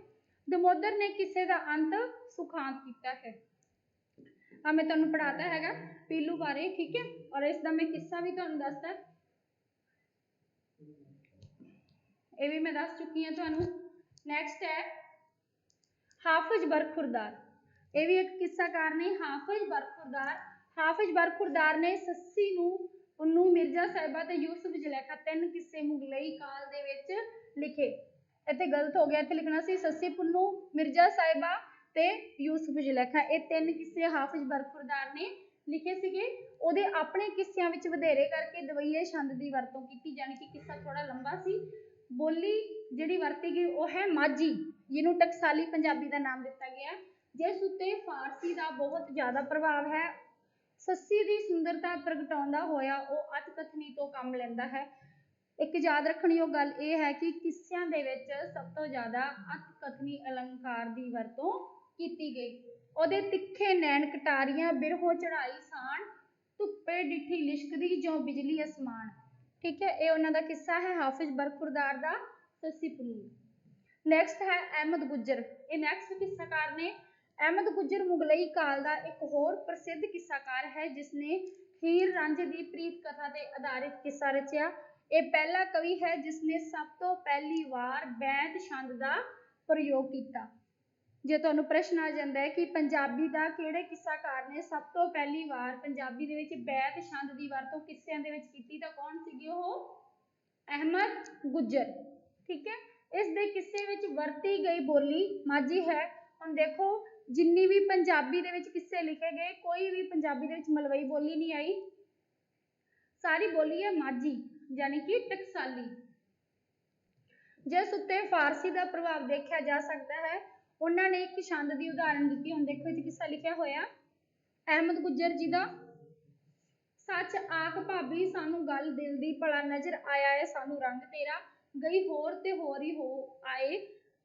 ਦਮੋਦਰ ਨੇ ਕਿੱਸੇ ਦਾ ਅੰਤ ਸੁਖਾਂਤ ਕੀਤਾ ਹੈ। ਆ ਮੈਂ ਤੁਹਾਨੂੰ ਪੜ੍ਹਾਤਾ ਹੈਗਾ ਪੀਲੂ ਬਾਰੇ, ਠੀਕ ਹੈ, ਔਰ ਇਸ ਦਾ ਮੈਂ ਕਿੱਸਾ ਵੀ ਤੁਹਾਨੂੰ ਦੱਸਦਾ, ਇਹ ਵੀ ਮੈਂ ਦੱਸ ਚੁੱਕੀ ਹਾਂ ਤੁਹਾਨੂੰ। ਨੈਕਸਟ ਹੈ ਹਾਫਿਜ਼ ਬਰਖੁਰਦਾਰ। ਇਹ ਵੀ ਇੱਕ ਕਿੱਸਾਕਾਰ ਨੇ ਹਾਫਿਜ਼ ਬਰਖੁਰਦਾਰ। ਹਾਫਿਜ਼ ਬਰਖੁਰਦਾਰ ਨੇ ਸੱਸੀ ਨੂੰ ਪੁੰਨੂ, ਮਿਰਜ਼ਾ ਸਾਹਿਬਾ ਤੇ ਯੂਸਫ ਜ਼ੁਲੈਖਾ ਤਿੰਨ ਕਿੱਸੇ ਮੁਗਲਈ ਕਾਲ ਦੇ ਵਿੱਚ ਲਿਖੇ। ਇੱਥੇ ਗਲਤ ਹੋ ਗਿਆ, ਇੱਥੇ ਲਿਖਣਾ ਸੀ ਸੱਸੀ ਪੁੰਨੂ, ਮਿਰਜ਼ਾ ਸਾਹਿਬਾ ਤੇ ਯੂਸਫ ਜ਼ੁਲੈਖਾ। ਇਹ ਤਿੰਨ ਕਿੱਸੇ ਹਾਫਿਜ਼ ਬਰਖੁਰਦਾਰ ਨੇ ਲਿਖੇ ਸੀਗੇ। ਉਹਦੇ ਆਪਣੇ ਕਿੱਸਿਆਂ ਵਿੱਚ ਵਧੇਰੇ ਕਰਕੇ ਦਵਈਏ ਛੰਦ ਦੀ ਵਰਤੋਂ ਕੀਤੀ, ਜਾਣੀ ਕਿ ਕਿੱਸਾ ਥੋੜਾ ਲੰਬਾ ਸੀ। ਬੋਲੀ ਜਿਹੜੀ ਵਰਤੀ ਗਈ ਉਹ ਹੈ ਮਾਝੀ, ਜਿਹਨੂੰ ਟਕਸਾਲੀ ਪੰਜਾਬੀ ਦਾ ਨਾਮ ਦਿੱਤਾ ਗਿਆ, ਜਿਸ ਉੱਤੇ ਫਾਰਸੀ ਦਾ ਬਹੁਤ ਜ਼ਿਆਦਾ ਪ੍ਰਭਾਵ ਹੈ। ਸੱਸੀ ਦੀ ਸੁੰਦਰਤਾ ਪ੍ਰਗਟਾਉਂਦਾ ਹੋਇਆ ਉਹ ਅਤਕਥਨੀ ਤੋਂ ਕੰਮ ਲੈਂਦਾ ਹੈ। ਇੱਕ ਯਾਦ ਰੱਖਣਯੋਗ ਗੱਲ ਇਹ ਹੈ ਕਿ ਕਿੱਸਿਆਂ ਦੇ ਵਿੱਚ ਸਭ ਤੋਂ ਜ਼ਿਆਦਾ ਅਤਕਥਨੀ ਅਲੰਕਾਰ ਦੀ ਵਰਤੋਂ ਕੀਤੀ ਗਈ। ਉਹਦੇ ਤਿੱਖੇ ਨੈਣ ਕਟਾਰੀਆਂ, ਬਿਰਹੋਂ ਚੜਾਈ ਸਾਣ, ਧੁੱਪੇ ਡਿੱਠੀ ਲਿਸ਼ਕਦੀ ਜਿਉਂ ਬਿਜਲੀ ਅਸਮਾਨ, ਠੀਕ ਹੈ। ਇਹ ਉਹਨਾਂ ਦਾ ਕਿੱਸਾ ਹੈ ਹਾਫਿਜ਼ ਬਰਖੁਰਦਾਰ ਦਾ ਸੱਸੀ ਪੁੰਨੂ। ਨੈਕਸਟ ਹੈ ਅਹਿਮਦ ਗੁੱਜਰ। ਇਹ ਨੈਕਸਟ ਕਿੱਸਾਕਾਰ ਨੇ। ਅਹਿਮਦ ਗੁੱਜਰ ਮੁਗਲਈ ਕਾਲ ਦਾ ਇੱਕ ਹੋਰ ਪ੍ਰਸਿੱਧ ਕਿੱਸਾਕਾਰ ਹੈ, ਜਿਸਨੇ ਹੀਰ ਰਾਂਝੇ ਦੀ ਪ੍ਰੀਤ ਕਥਾ ਤੇ ਆਧਾਰਿਤ ਕਿੱਸਾ ਰਚਿਆ। ਇਹ ਪਹਿਲਾ ਕਵੀ ਹੈ ਜਿਸਨੇ ਸਭ ਤੋਂ ਪਹਿਲੀ ਵਾਰ ਬੈਂਤ ਛੰਦ ਦਾ ਪ੍ਰਯੋਗ ਕੀਤਾ। ਜੇ ਤੁਹਾਨੂੰ ਪ੍ਰਸ਼ਨ ਆ ਜਾਂਦਾ ਹੈ ਕਿ ਪੰਜਾਬੀ ਦਾ ਕਿਹੜੇ ਕਿੱਸਾਕਾਰ ਨੇ ਸਭ ਤੋਂ ਪਹਿਲੀ ਵਾਰ ਪੰਜਾਬੀ ਦੇ ਵਿੱਚ ਬੈਂਤ ਛੰਦ ਦੀ ਵਰਤੋਂ ਕਿੱਸਿਆਂ ਦੇ ਵਿੱਚ ਕੀਤੀ, ਤਾਂ ਕੌਣ ਸੀਗੇ ਉਹ? ਅਹਿਮਦ ਗੁੱਜਰ, ਠੀਕ ਹੈ। ਇਸ ਦੇ ਕਿੱਸੇ ਵਿੱਚ ਵਰਤੀ ਗਈ ਬੋਲੀ ਮਾਝੀ ਹੈ। ਹੁਣ ਦੇਖੋ ਜਿੰਨੀ ਵੀ ਪੰਜਾਬੀ ਦੇ ਵਿੱਚ ਕਿੱਸੇ ਲਿਖੇ ਗਏ, ਕੋਈ ਵੀ ਪੰਜਾਬੀ ਦੇ ਵਿੱਚ ਮਲਵਈ ਬੋਲੀ ਨਹੀਂ ਆਈ, ਸਾਰੀ ਬੋਲੀ ਹੈ ਮਾਝੀ, ਯਾਨੀ ਕਿ ਟਕਸਾਲੀ, ਜਿਸ ਉੱਤੇ ਫਾਰਸੀ ਦਾ ਪ੍ਰਭਾਵ ਦੇਖਿਆ ਜਾ ਸਕਦਾ ਹੈ। ਉਹਨਾਂ ਨੇ ਇੱਕ ਛੰਦ ਦੀ ਉਦਾਹਰਣ ਦਿੱਤੀ। ਹੁਣ ਦੇਖੋ ਇੱਥੇ ਕਿੱਸਾ ਲਿਖਿਆ ਹੋਇਆ ਅਹਿਮਦ ਗੁੱਜਰ ਜੀ ਦਾ। ਸੱਚ ਆਖ ਭਾਬੀ ਸਾਨੂੰ ਗੱਲ ਦਿਲ ਦੀ, ਭਲਾ ਨਜ਼ਰ ਆਇਆ ਹੈ ਸਾਨੂੰ ਰੰਗ ਤੇਰਾ, ਗਈ ਹੋਰ ਤੇ ਹੋਰ ਹੀ ਹੋ ਆਏ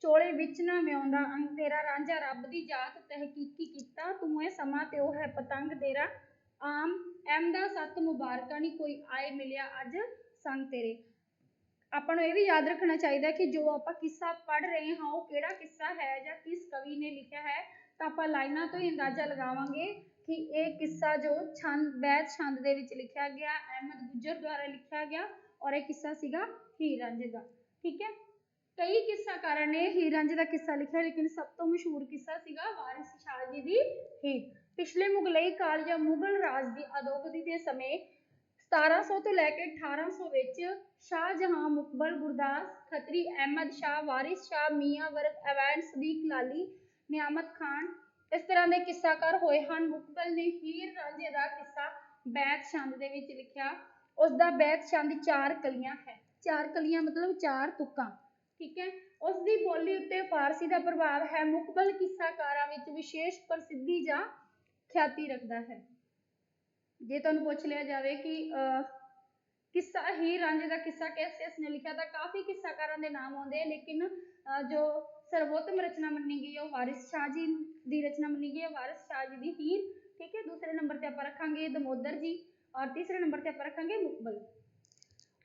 ਚੋਲੇ ਵਿੱਚ ਨਾ ਮਿਆਉਂਦਾ ਅੰਗ ਤੇਰਾ ਰਾਂਝਾ ਰੱਬ ਦੀ ਜਾਤ ਤਹਿਕੀਕੀ ਕੀਤਾ ਤੂੰ ਇਹ ਸਮਾਂ ਤੇ ਉਹ ਹੈ ਪਤੰਗ ਤੇਰਾ ਆਮ ਅਹਿਮਦਾ ਸੱਤ ਮੁਬਾਰਕਾਂ ਨੀ ਕੋਈ ਆਏ ਮਿਲਿਆ ਅੱਜ ਸੰਗ ਤੇਰੇ। ਆਪਾਂ ਨੂੰ ਇਹ ਵੀ ਯਾਦ ਰੱਖਣਾ ਚਾਹੀਦਾ ਕਿ ਜੋ ਆਪਾਂ ਕਿੱਸਾ ਪੜ੍ਹ ਰਹੇ ਹਾਂ ਉਹ ਕਿਹੜਾ ਕਿੱਸਾ ਹੈ ਜਾਂ ਕਿਸ ਕਵੀ ਨੇ ਲਿਖਿਆ ਹੈ, ਤਾਂ ਆਪਾਂ ਲਾਈਨਾਂ ਤੋਂ ਹੀ ਅੰਦਾਜ਼ਾ ਲਗਾਵਾਂਗੇ ਕਿ ਇਹ ਕਿੱਸਾ ਜੋ ਛੰਦ ਬੈਤ ਛੰਦ ਦੇ ਵਿੱਚ ਲਿਖਿਆ ਗਿਆ, ਅਹਿਮਦ ਗੁੱਜਰ ਦੁਆਰਾ ਲਿਖਿਆ ਗਿਆ ਔਰ ਇਹ ਕਿੱਸਾ ਸੀਗਾ ਹੀਰ ਰਾਂਝੇ ਦਾ। ਠੀਕ ਹੈ, ਕਈ ਕਿੱਸਾਕਾਰਾਂ ਨੇ ਹੀਰ ਰਾਂਝੇ ਦਾ ਕਿੱਸਾ ਲਿਖਿਆ, ਲੇਕਿਨ ਸਭ ਤੋਂ ਮਸ਼ਹੂਰ ਕਿੱਸਾ ਸੀਗਾ ਵਾਰਿਸ ਸ਼ਾਹ ਜੀ ਦੀ ਹੀਰ। ਪਿਛਲੇ ਮੁਗਲਈ ਕਾਲ ਜਾਂ ਮੁਗਲ ਰਾਜ ਦੀ ਅਦੋਗਤੀ ਦੇ ਸਮੇਂ 1700 ਤੋਂ ਲੈ ਕੇ 1800 ਵਿੱਚ ਸ਼ਾਹਜਹਾਂ, ਮੁਕਬਲ, ਗੁਰਦਾਸ, ਖੱਤਰੀ, ਅਹਿਮਦ ਸ਼ਾਹ, ਵਾਰਿਸ ਸ਼ਾਹ, ਮੀਆਂ ਵਰਗ, ਐਵਨ, ਸਦੀਕ ਲਾਲੀ, ਨਿਆਮਤ ਖਾਨ ਇਸ ਤਰ੍ਹਾਂ ਦੇ ਕਿੱਸਾਕਾਰ ਹੋਏ ਹਨ। ਮੁਕਬਲ ਨੇ ਹੀਰ ਰਾਂਝੇ ਦਾ ਕਿੱਸਾ ਬੈਤ ਛੰਦ ਦੇ ਵਿੱਚ ਲਿਖਿਆ। ਉਸ ਦਾ ਬੈਤ ਛੰਦ 4 ਕਲੀਆਂ ਹੈ। 4 ਕਲੀਆਂ ਮਤਲਬ 4 ਤੁਕਾਂ। ਠੀਕ ਹੈ, ਉਸ ਦੀ ਬੋਲੀ ਉੱਤੇ ਫਾਰਸੀ ਦਾ ਪ੍ਰਭਾਵ ਹੈ। ਮੁਕਬਲ ਕਿੱਸਾਕਾਰਾਂ ਵਿੱਚ ਵਿਸ਼ੇਸ਼ ਪ੍ਰਸਿੱਧੀ ਜਾਂ ਖਿਆਤੀ ਰੱਖਦਾ ਹੈ। ਜੇ ਤੁਹਾਨੂੰ ਪੁੱਛ ਲਿਆ ਜਾਵੇ ਕਿ ਕਿੱਸਾ ਹੀਰ ਰਾਂਝੇ ਦਾ ਕਿੱਸਾ ਕਿਸ ਨੇ ਲਿਖਿਆ, ਤਾਂ ਕਾਫੀ ਕਿੱਸਾਕਾਰਾਂ ਦੇ ਨਾਮ ਆਉਂਦੇ ਆ, ਲੇਕਿਨ ਜੋ ਸਰਵੋਤਮ ਰਚਨਾ ਮੰਨੀ ਗਈ ਹੈ ਉਹ ਵਾਰਿਸ ਸ਼ਾਹ ਜੀ ਦੀ ਰਚਨਾ ਮੰਨੀ ਗਈ ਹੈ, ਵਾਰਿਸ ਸ਼ਾਹ ਜੀ ਦੀ ਹੀਰ। ਠੀਕ ਹੈ, ਦੂਸਰੇ ਨੰਬਰ ਤੇ ਆਪਾਂ ਰੱਖਾਂਗੇ ਦਮੋਦਰ ਜੀ ਔਰ ਤੀਸਰੇ ਨੰਬਰ ਤੇ ਆਪਾਂ ਰੱਖਾਂਗੇ ਮੁਕਬਲ।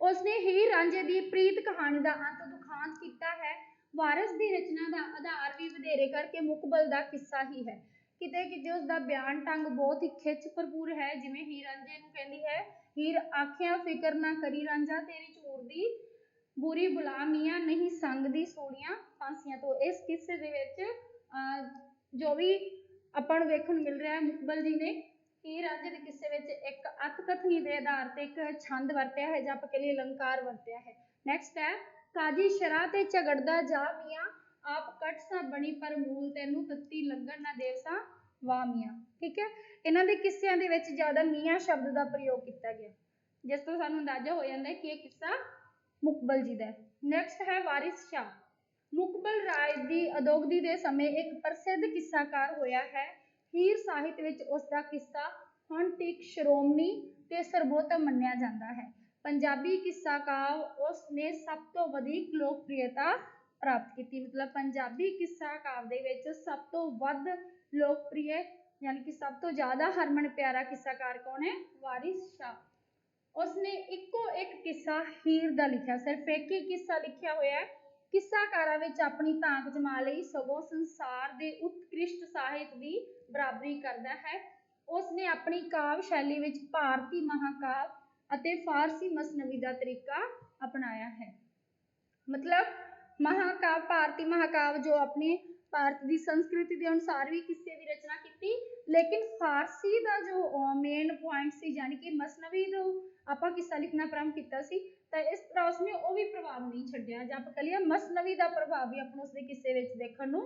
ਉਸਨੇ ਹੀਰ ਰਾਂਝੇ ਦੀ ਪ੍ਰੀਤ ਕਹਾਣੀ ਦਾ ਅੰਤ ਦੁਖਾਂਤ ਕੀਤਾ ਹੈ। ਵਾਰਿਸ ਦੀ ਰਚਨਾ ਦਾ ਆਧਾਰ ਵੀ ਵਧੇਰੇ ਕਰਕੇ ਮੁਕਬਲ ਦਾ ਕਿੱਸਾ ਹੀ ਹੈ। ਕਿਤੇ ਕਿਤੇ ਉਸਦਾ ਬਿਆਨ ਢੰਗ ਬਹੁਤ ਹੀ ਖਿੱਚ ਭਰਪੂਰ ਹੈ, ਜਿਵੇਂ ਹੀਰ ਰਾਂਝੇ ਨੂੰ ਕਹਿੰਦੀ ਹੈ, ਹੀਰ ਆਖਿਆ ਫਿਕਰ ਨਾ ਕਰੀ ਰਾਂਝਾ ਤੇਰੀ ਝੂਰ ਦੀ ਬੁਰੀ ਬੁਲਾ ਮੀਆਂ ਨਹੀਂ ਸੰਗ ਦੀ ਸੋਹਣੀਆਂ ਫਾਂਸੀਆਂ ਤੋਂ। ਇਸ ਕਿੱਸੇ ਦੇ ਵਿੱਚ ਜੋ ਵੀ ਆਪਾਂ ਨੂੰ ਵੇਖਣ ਨੂੰ ਮਿਲ ਰਿਹਾ ਹੈ, ਮੁਕਬਲ ਜੀ ਨੇ ਹੀਰ ਰਾਂਝੇ ਦੇ ਕਿੱਸੇ ਵਿੱਚ ਇੱਕ ਅਤ ਕਥਨੀ ਦੇ ਆਧਾਰ ਤੇ ਇੱਕ ਛੰਦ ਵਰਤਿਆ ਹੈ ਜਾਂ ਆਪਾਂ ਕਹਿ ਲਈਏ ਅਲੰਕਾਰ ਵਰਤਿਆ ਹੈ। ਨੈਕਸਟ ਹੈ ਕਾਜੀ ਸ਼ਰਾਹ ਤੇ ਝਗੜਦਾ ਜਾ ਮੀਆਂ ਆਪ ਕੱਟ ਸਾ ਬਣੀ ਪਰ ਮੂਲ ਤੈਨੂੰ ਤੱਤੀ ਲੱਗਣ ਨਾ ਦੇਵ ਸਾ ਵਾਹ ਮੀਆਂ। ਠੀਕ ਹੈ, ਇਹਨਾਂ ਦੇ ਕਿੱਸਿਆਂ ਦੇ ਵਿੱਚ ਜ਼ਿਆਦਾ ਮੀਆਂ ਸ਼ਬਦ ਦਾ ਪ੍ਰਯੋਗ ਕੀਤਾ ਗਿਆ, ਜਿਸ ਤੋਂ ਸਾਨੂੰ ਅੰਦਾਜ਼ਾ ਹੋ ਜਾਂਦਾ ਹੈ ਕਿ ਇਹ ਕਿੱਸਾ ਮੁਕਬਲ ਜੀ ਦਾ ਹੈ। ਨੈਕਸਟ ਹੈ ਵਾਰਿਸ ਸ਼ਾਹ। ਮੁਕਬਲ ਰਾਜ ਦੀ ਅਦੋਗਤੀ ਦੇ ਸਮੇਂ ਇੱਕ ਪ੍ਰਸਿੱਧ ਕਿੱਸਾਕਾਰ ਹੋਇਆ ਹੈ। ਹੀਰ ਸਾਹਿਤ ਵਿੱਚ ਉਸ ਦਾ ਕਿੱਸਾ ਹੁਣ ਤੱਕ ਸ਼੍ਰੋਮਣੀ ਤੇ ਸਰਬੋਤਮ ਮੰਨਿਆ ਜਾਂਦਾ ਹੈ। ਪੰਜਾਬੀ ਕਿੱਸਾ ਕਾਵ ਉਸ ਨੇ ਸਭ ਤੋਂ ਵਧੇਰੇ ਲੋਕਪ੍ਰਿਯਤਾ ਪ੍ਰਾਪਤ ਕੀਤੀ। ਮਤਲਬ ਪੰਜਾਬੀ ਕਿੱਸਾ ਕਾਵ ਦੇ ਵਿੱਚ ਸਭ ਤੋਂ ਵੱਧ ਲੋਕਪ੍ਰਿਯ ਯਾਨੀ ਕਿ ਸਭ ਤੋਂ ਜ਼ਿਆਦਾ ਹਰਮਨ ਪਿਆਰਾ ਕਿੱਸਾਕਾਰ ਕੌਣ ਹੈ? ਵਾਰਿਸ ਸ਼ਾਹ। ਉਸਨੇ ਇੱਕੋ ਇੱਕ ਕਿੱਸਾ ਹੀਰ ਦਾ ਲਿਖਿਆ, ਸਿਰਫ ਇੱਕ ਹੀ ਕਿੱਸਾ ਲਿਖਿਆ ਹੋਇਆ ਹੈ। ਕਿੱਸਾਕਾਰਾਂ ਵਿੱਚ ਆਪਣੀ ਤਾਂਘ ਜਮਾ ਲਈ, ਸਗੋਂ ਸੰਸਾਰ ਦੇ ਉਤਕ੍ਰਿਸ਼ਟ ਸਾਹਿਤ ਦੀ ਬਰਾਬਰੀ ਕਰਦਾ ਹੈ। ਉਸਨੇ ਆਪਣੀ ਕਾਵ ਸ਼ੈਲੀ ਵਿੱਚ ਭਾਰਤੀ ਮਹਾਕਾਵ ਅਤੇ ਫਾਰਸੀ ਮਸਨਵੀ ਦਾ ਤਰੀਕਾ ਅਪਣਾਇਆ ਹੈ। ਮਤਲਬ ਮਹਾਕਾਵ, ਭਾਰਤੀ ਮਹਾਕਾਵ ਜੋ ਆਪਣੇ ਭਾਰਤ ਦੀ ਸੰਸਕ੍ਰਿਤੀ ਦੇ ਅਨੁਸਾਰ ਵੀ ਕਿੱਸੇ ਦੀ ਰਚਨਾ ਕੀਤੀ, ਲੇਕਿਨ ਫਾਰਸੀ ਦਾ ਜੋ ਮੇਨ ਪੁਆਇੰਟ ਸੀ ਯਾਨੀ ਕਿ ਮਸਨਵੀ ਦਾ ਆਪਾਂ ਕਿੱਸਾ ਲਿਖਣਾ ਆਰੰਭ ਕੀਤਾ ਸੀ, ਤਾਂ ਇਸ ਤਰ੍ਹਾਂ ਉਸਨੇ ਉਹ ਵੀ ਪ੍ਰਭਾਵ ਨਹੀਂ ਛੱਡਿਆ ਜਾਂ ਆਪਾਂ ਕਹੀਏ ਮਸਨਵੀ ਦਾ ਪ੍ਰਭਾਵ ਵੀ ਆਪਾਂ ਨੂੰ ਉਸਦੇ ਕਿੱਸੇ ਵਿੱਚ ਦੇਖਣ ਨੂੰ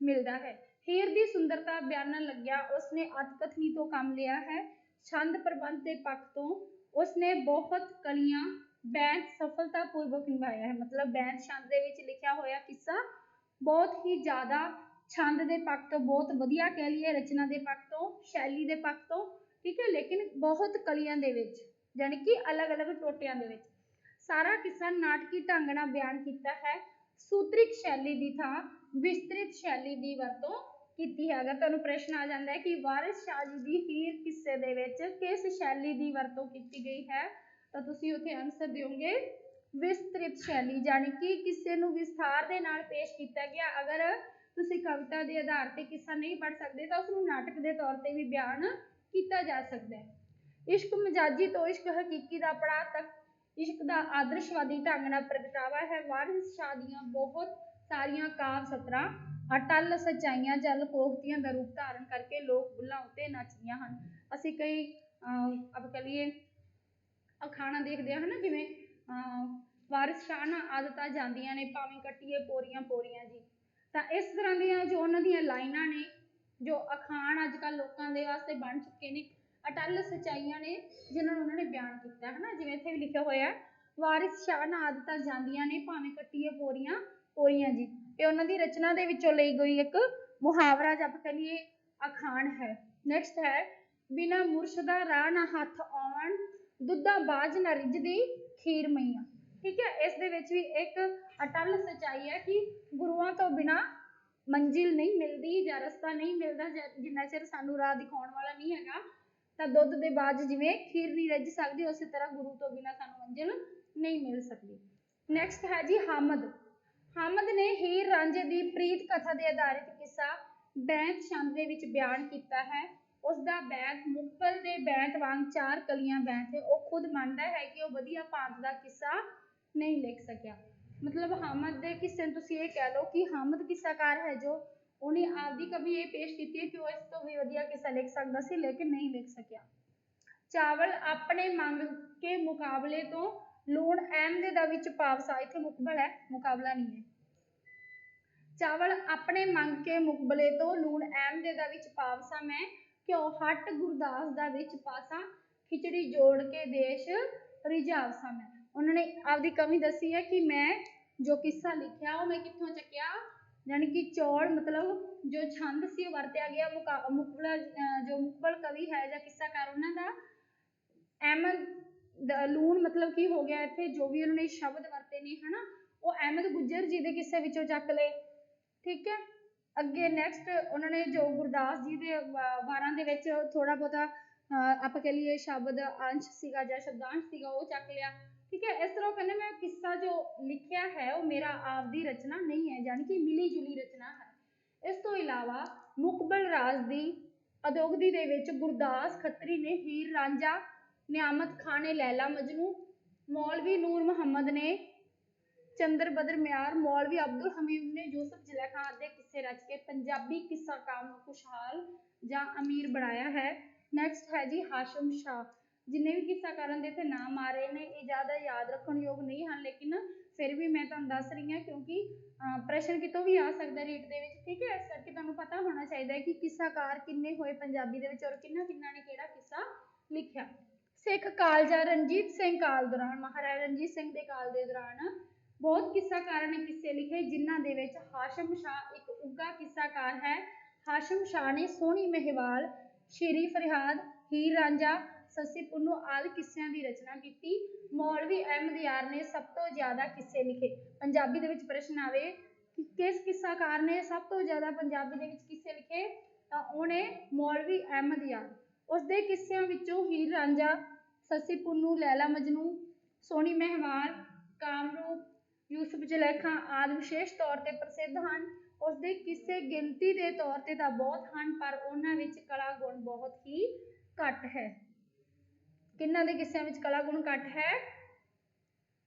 ਮਿਲਦਾ ਹੈ। ਹੀਰ ਦੀ ਸੁੰਦਰਤਾ ਬਿਆਨਣ ਲੱਗਿਆ ਉਸਨੇ ਅਤਕਥਨੀ ਤੋਂ ਕੰਮ ਲਿਆ ਹੈ। ਛੰਦ ਪ੍ਰਬੰਧ ਦੇ ਪੱਖ ਤੋਂ ਉਸਨੇ ਬਹੁਤ ਕਲੀਆਂ ਬੈਂਤ ਸਫਲਤਾਪੂਰਵਕ ਨਿਭਾਇਆ ਹੈ। ਮਤਲਬ ਬੈਂਤ ਛੰਦ ਦੇ ਵਿੱਚ ਲਿਖਿਆ ਹੋਇਆ ਕਿੱਸਾ ਬਹੁਤ ਹੀ ਜ਼ਿਆਦਾ ਛੰਦ ਦੇ ਪੱਖ ਤੋਂ ਬਹੁਤ ਵਧੀਆ ਕਹਿ ਲਈਏ, ਰਚਨਾ ਦੇ ਪੱਖ ਤੋਂ, ਸ਼ੈਲੀ ਦੇ ਪੱਖ ਤੋਂ, ਠੀਕ ਹੈ, ਲੇਕਿਨ ਬਹੁਤ ਕਲੀਆਂ ਦੇ ਵਿੱਚ ਯਾਨੀ ਕਿ ਅਲੱਗ-ਅਲੱਗ ਟੋਟਿਆਂ ਦੇ ਵਿੱਚ ਸਾਰਾ ਕਿੱਸਾ ਨਾਟਕੀ ਢੰਗ ਨਾਲ ਬਿਆਨ ਕੀਤਾ ਹੈ। ਸੂਤਰਿਕ ਸ਼ੈਲੀ ਦੀ ਥਾਂ ਵਿਸਤ੍ਰਿਤ ਸ਼ੈਲੀ ਦੀ ਵਰਤੋਂ ਕੀਤੀ ਹੈ। ਅਗਰ ਤੁਹਾਨੂੰ ਪ੍ਰਸ਼ਨ ਆ ਜਾਂਦਾ ਹੈ ਕਿ ਵਾਰਿਸ ਸ਼ਾਹ ਜੀ ਦੀ ਹੀਰ ਕਿੱਸੇ ਦੇ ਵਿੱਚ ਕਿਸ ਸ਼ੈਲੀ ਦੀ ਵਰਤੋਂ ਕੀਤੀ ਗਈ ਹੈ, ਤਾਂ ਤੁਸੀਂ ਉੱਥੇ ਆਨਸਰ ਦਿਓਗੇ ਵਿਸਤ੍ਰਿਤ ਸ਼ੈਲੀ, ਯਾਨੀ ਕਿ ਕਿਸੇ ਨੂੰ ਵਿਸਥਾਰ ਦੇ ਨਾਲ ਪੇਸ਼ ਕੀਤਾ ਗਿਆ। ਅਗਰ ਤੁਸੀਂ ਕਵਿਤਾ ਦੇ ਆਧਾਰ ਤੇ ਕਿੱਸਾ ਨਹੀਂ ਪੜ੍ਹ ਸਕਦੇ ਤਾਂ ਉਸਨੂੰ ਨਾਟਕ ਦੇ ਤੌਰ ਤੇ ਵੀ ਬਿਆਨ ਕੀਤਾ ਜਾ ਸਕਦਾ ਹੈ। ਇਸ਼ਕ ਮਜਾਜੀ ਤੋਂ ਇਸ਼ਕ ਹਕੀਕੀ ਦਾ ਪੜਾਅ ਤੱਕ ਇਸ਼ਕ ਦਾ ਆਦਰਸ਼ਵਾਦੀ ਢੰਗ ਨਾਲ ਪ੍ਰਗਟਾਵਾ ਹੈ। ਵਾਰਿਸ ਸ਼ਾਹ ਦੀਆਂ ਬਹੁਤ ਸਾਰੀਆਂ ਕਾਵ ਸਤਰਾਂ ਅਟੱਲ ਸੱਚਾਈਆਂ ਜਾਂ ਲੋਕੋਕਤੀਆਂ ਦਾ ਰੂਪ ਧਾਰਨ ਕਰਕੇ ਲੋਕ ਬੁੱਲਾਂ ਉੱਤੇ ਨੱਚਦੀਆਂ ਹਨ। ਅਸੀਂ ਕਈ ਆਪਾਂ ਕਹਿ ਲਈਏ ਅਖਾਣਾਂ ਦੇਖਦੇ ਹਾਂ ਨਾ, ਜਿਵੇਂ ਵਾਰਿਸ ਸ਼ਾਹ ਨਾ ਆਦਤਾਂ ਜਾਂਦੀਆਂ ਨੇ ਭਾਵੇਂ ਕੱਟੀਏ ਪੋਰੀਆਂ ਪੋਰੀਆਂ ਜੀ, ਤਾਂ ਇਸ ਤਰ੍ਹਾਂ ਦੀਆਂ ਜੋ ਉਹਨਾਂ ਦੀਆਂ ਲਾਈਨਾਂ ਨੇ, ਜੋ ਅਖਾਣ ਅੱਜ ਕੱਲ੍ਹ ਲੋਕਾਂ ਦੇ ਵਾਸਤੇ ਬਣ ਚੁੱਕੇ ਨੇ, ਅਟੱਲ ਸੱਚਾਈਆਂ ਨੇ ਜਿਨ੍ਹਾਂ ਨੂੰ ਉਹਨਾਂ ਨੇ ਬਿਆਨ ਕੀਤਾ ਹੈ ਨਾ। ਜਿਵੇਂ ਇੱਥੇ ਵੀ ਲਿਖਿਆ ਹੋਇਆ ਵਾਰਿਸ ਸ਼ਾਹ ਨਾ ਆਦਤਾਂ ਜਾਂਦੀਆਂ ਨੇ ਭਾਵੇਂ ਕੱਟੀਏ ਪੋਰੀਆਂ ਪੋਰੀਆਂ ਜੀ, ਇਹ ਉਹਨਾਂ ਦੀ ਰਚਨਾ ਦੇ ਵਿੱਚੋਂ ਲਈ ਗਈ ਇੱਕ ਮੁਹਾਵਰਾ ਜਾਂ ਆਪਾਂ ਕਹਿ ਲਈਏ ਅਖਾਣ ਹੈ। ਨੈਕਸਟ ਹੈ ਬਿਨਾ ਮੁਰਸ਼ਦਾ ਰਾਹ ਨਾ ਹੱਥ ਆਉਣ ਦੁੱਧਾ ਬਾਝ ਨਾ ਰਿੱਝਦੀ ਖੀਰ ਮਈਆਂ। ठीक है। इस दे विच भी एक अटल सच्चाई है कि गुरुआं तो बिना मंजिल नहीं मिलती जां रस्ता नहीं मिलता, जिन्ना चिर सानू राह दिखाउण वाला नहीं हैगा तां दुध दे बाज जिवें खीर नहीं रज सकदी, उसी तरह गुरु तो बिना सानू मंजिल नहीं मिल सकती। नैक्सट है जी हामद। हामद ने हीर रांझे की प्रीत कथा के आधारित किस्सा बैंत छंद दे विच बयान किया है। उसका बैंत मुकबल के बैंत वांग चार कलियां बैंत है। वो खुद मानता है कि वह वधिया भांत का किस्सा नहीं लिख सकिया। मतलब हामद के किस्से तुसीं ये कह लो कि हामद किस्साकार है जो उन्हें आपकी कभी ये पेश की है कि वह इस तो भी वधिया किस्सा लिख सकता सी लेकिन नहीं लिख सकिया। चावल अपने मंग के मुकाबले तो लूण अहमदे दा विच पावसा, इत्थे मुकबल है मुकाबला नहीं है। चावल अपने मंग के मुकबले तो लूण अहमदे दा विच पावसा, मैं क्यों हट गुरदास दा विच पासा, खिचड़ी जोड़ के देश रिझावसा मैं। उन्होंने आपकी कमी दसी है कि मैं जो किस्सा लिखा वो मैं कितों चकिया, यानी कि चौड़ मतलब जो छंद से वरत्या गया मुकबला जो मुकबल कवि है या किस्साकार उन्होंने अहमद लूण मतलब की हो गया इत्थे जो भी उन्होंने शब्द वरते ने है ना वो अहमद गुज्जर जी के किस्से विचों चक ले। ठीक है। अगे नैक्सट उन्होंने जो गुरदास जी के वारां दे विच थोड़ा बहुता आप कह लीए शब्द अंश सीगा या शब्दांश सीगा वो चक लिया। ठीक है। इस तरह कहने मैं किस्सा जो लिखिया है वो मेरा आप दी रचना नहीं है, यानी कि मिली जुली रचना है। इस तो इलावा मुकबल राज दी अदोगदी दे विच गुरदास खत्री ने हीर रांझा, नियामत खान ने लैला मजनू, मौलवी नूर मुहम्मद ने चंद्र बदर म्यार, मौलवी अब्दुल हमीद ने यूसुफ जुलेखा आदि किस्से रच के पंजाबी किस्सा काम को खुशहाल या अमीर बनाया है। नैक्सट है जी हाशम शाह। जिन्हें भी किस्साकारां दे इत्थे नाम आ रहे हैं ये ज़्यादा याद रखने योग नहीं हैं, लेकिन फिर भी मैं तुहानूं दस रही हाँ क्योंकि प्रश्न कितों भी आ सकता है रीट दे विच। ठीक है। इस करके तुहानूं पता होना चाहिए कि किस्साकार किन्ने होए पंजाबी दे विच और किन्ना किन्ना ने किहड़ा किस्सा लिखिया। सिख कालजा रणजीत सिंह काल दौरान, महाराजा रणजीत सिंह के काल के दौरान बहुत किस्साकारां ने किस्से लिखे, जिन्हां दे विच हाशम शाह एक उगा किस्साकार है। हाशम शाह ने सोहनी महिवाल, शेरी फरियाद, हीर रांझा, सस्सी पुन्नू आदि किस्सियां की रचना की। मौलवी अहमद यार ने सब तो ज्यादा किस्से लिखे। पंजाबी दे विच प्रश्न आवे कि किस किस्साकार ने सब तो ज्यादा पंजाबी दे विच किस्से लिखे, तां उहने मौलवी अहमद यार। उसदे किस्सियां विचों हीर रांझा, सस्सी पुन्नू, लैला मजनू, सोहनी महिवाल, कामरूप, यूसुफ जुलेखा आदि विशेष तौर पर प्रसिद्ध हैं। उसके किस्से गिनती के तौर पर तो बहुत हैं पर उन्होंने कला गुण बहुत ही घट है। किन्हां दे किस्सियां विच कला गुण घट है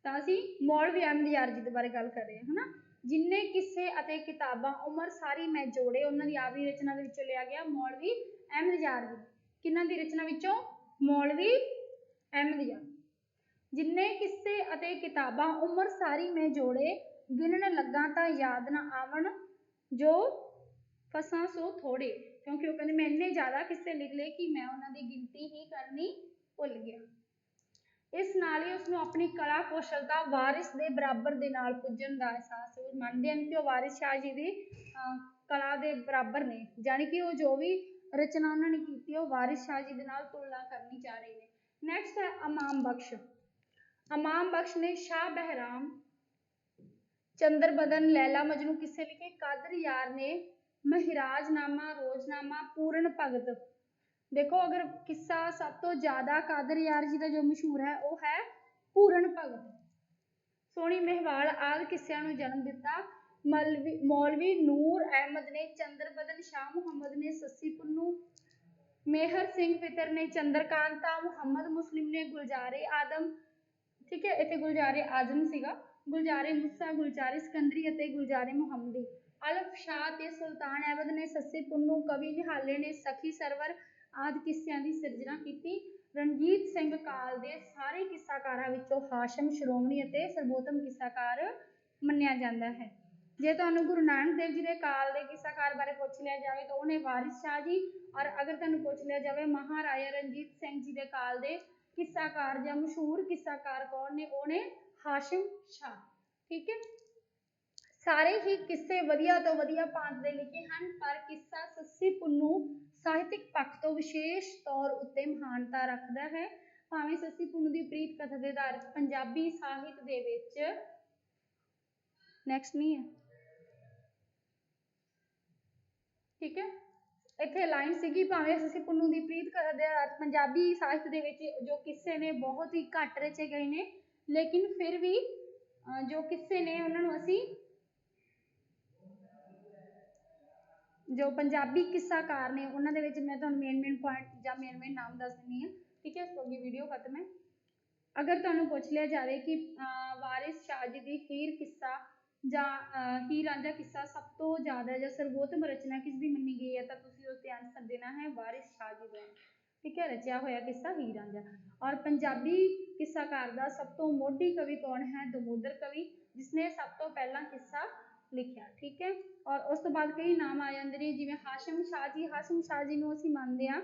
तां असीं मौलवी अहमद यार जी के बारे गल कर रहे हैं, है ना। जिन्ने किस्से अते किताबां उमर सारी मैं जोड़े, उन्हां दी आपदी रचना दे विचों लिया गया मौलवी अहमद यार जी। किन्हां दी रचना विचों? मौलवी अहमद यार। जिन्ने किस्से अते किताबां उमर सारी मैं जोड़े, गिनन लगा तां याद ना आवन जो फसां सो थोड़े। क्योंकि वो कहते मैं इन्ने ज़्यादा किस्से लिख ले कि मैं उन्हां दी गिनती ही करनी भुल गया। इस नाल ही उसनूं अपनी कला कौशलता वारिस दे बराबर दे नाल पुजण दा एहसास मनदे हैं कि वो वारिस शाह जी दी कला दे बराबर ने, यानी कि वो जो भी रचना उन्होंने की है वो वारिस शाह जी दे नाल तुलना करनी चाह रहे हैं। नैक्सट है अमाम बख्श। अमाम बख्श ने शाह बहराम, चंद्र बदन, लैला मजनू किस्से लिखे। कादर यार ने महिराजनामा, रोजनामा, पूर्ण भगत। देखो अगर किस्सा सब तो ज्यादा कादर यार जी का जो मशहूर है वो है पूर्ण भगत। सोहनी महिवाल आदि किस्सियां नूं जन्म दिता। मौलवी नूर अहमद ने चंद्र बदन, शाह मुहम्मद ने सस्सी पुन्नू, मेहर सिंह फितर ने चंद्रकांता, मुहम्मद मुस्लिम ने गुलजारे आदम। ठीक है। इतने गुलजारे आजम सीगा, गुलजारे मुसा, गुलजारे सिकंदरी अते गुलजारे मुहम्मदी। अलफ शाह ते सुल्तान अहमद ने सस्सी पुन्नू, कवि निहाले ने सखी सरवर आदि किस्सियां की सिरजना की। रणजीत सिंह काल के सारे किस्साकारां विचों हाशम श्रोमणी अते सर्वोत्तम किस्साकार मन्निया जाता है। जे तुहानूं गुरु नानक देव जी के काल के किस्साकार बारे पूछ लिया जाए तो उन्हें वारिस शाह जी, और अगर तुहानूं पूछ लिया जाए महाराजा रणजीत सिंह जी के काल के किस्साकार या मशहूर किस्साकार कौन ने, उन्हें हाशिम शाह। ठीक है। सारे ही किस्से वधिया तो वधिया भांत दे लिखे हैं, पर किस्सा सस्सी पुन्नू ਸਾਹਿਤਿਕ पक्ष तो विशेष तौर उत्ते महानता रखता है। ਭਾਵੇਂ ਸੱਸੀ ਪੁੰਨੂ ਦੀ ਪ੍ਰੀਤ ਕਥਾ ਦੇ ਆਧਾਰਿਤ ਪੰਜਾਬੀ ਸਾਹਿਤ ਦੇ ਵਿੱਚ ਨੈਕਸਟ ਨਹੀਂ ਹੈ, ਠੀਕ ਹੈ। ਇੱਥੇ ਲਾਈਨ ਸੀਗੀ ਭਾਵੇਂ ਸੱਸੀ ਪੁੰਨੂ ਦੀ ਪ੍ਰੀਤ ਕਥਾ ਦੇ ਆਧਾਰਿਤ ਪੰਜਾਬੀ ਸਾਹਿਤ ਦੇ ਵਿੱਚ ਜੋ ਕਿੱਸੇ ਨੇ ਬਹੁਤ ਹੀ ਘੱਟ ਰਚੇ ਗਏ ਨੇ, ਲੇਕਿਨ ਫਿਰ ਵੀ ਜੋ ਕਿੱਸੇ ਨੇ ਉਹਨਾਂ ਨੂੰ ਅਸੀਂ ਜੋ ਪੰਜਾਬੀ ਕਿੱਸਾਕਾਰ ਨੇ ਉਹਨਾਂ ਦੇ ਵਿੱਚ ਮੈਂ ਤੁਹਾਨੂੰ ਮੇਨ ਪੁਆਇੰਟ ਜਾਂ ਮੇਨ ਨਾਮ ਦੱਸ ਦਿੰਦੀ ਹਾਂ, ਠੀਕ ਹੈ। ਇਸ ਤੋਂ ਅੱਗੇ ਵੀਡੀਓ ਖਤਮ ਹੈ। ਅਗਰ ਤੁਹਾਨੂੰ ਪੁੱਛ ਲਿਆ ਜਾਵੇ ਕਿ ਵਾਰਿਸ ਸ਼ਾਹ ਜੀ ਦੀ ਹੀਰ ਕਿੱਸਾ ਜਾਂ ਹੀਰ ਰਾਂਝਾ ਕਿੱਸਾ ਸਭ ਤੋਂ ਜ਼ਿਆਦਾ ਜਾਂ ਸਰਵੋਤਮ ਰਚਨਾ ਕਿਸ ਦੀ ਮੰਨੀ ਗਈ ਹੈ, ਤਾਂ ਤੁਸੀਂ ਉਸ ਤੇ ਆਨਸਰ ਦੇਣਾ ਹੈ ਵਾਰਿਸ ਸ਼ਾਹ ਜੀ ਦਾ, ਠੀਕ ਹੈ। ਰਚਿਆ ਹੋਇਆ ਕਿੱਸਾ ਹੀਰ ਰਾਂਝਾ। ਔਰ ਪੰਜਾਬੀ ਕਿੱਸਾਕਾਰ ਦਾ ਸਭ ਤੋਂ ਮੋਢੀ ਕਵੀ ਕੌਣ ਹੈ? ਦਮੋਦਰ ਕਵੀ, ਜਿਸਨੇ ਸਭ ਤੋਂ ਪਹਿਲਾਂ ਕਿੱਸਾ ਲਿਖਿਆ, ਠੀਕ ਹੈ। ਔਰ ਉਸ ਤੋਂ ਬਾਅਦ ਕਈ ਨਾਮ ਆ ਜਾਂਦੇ ਨੇ, ਜਿਵੇਂ ਹਾਸ਼ਮ ਸ਼ਾਹ ਜੀ। ਹਾਸ਼ਮ ਸ਼ਾਹ ਜੀ ਨੂੰ ਅਸੀਂ ਮੰਨਦੇ ਹਾਂ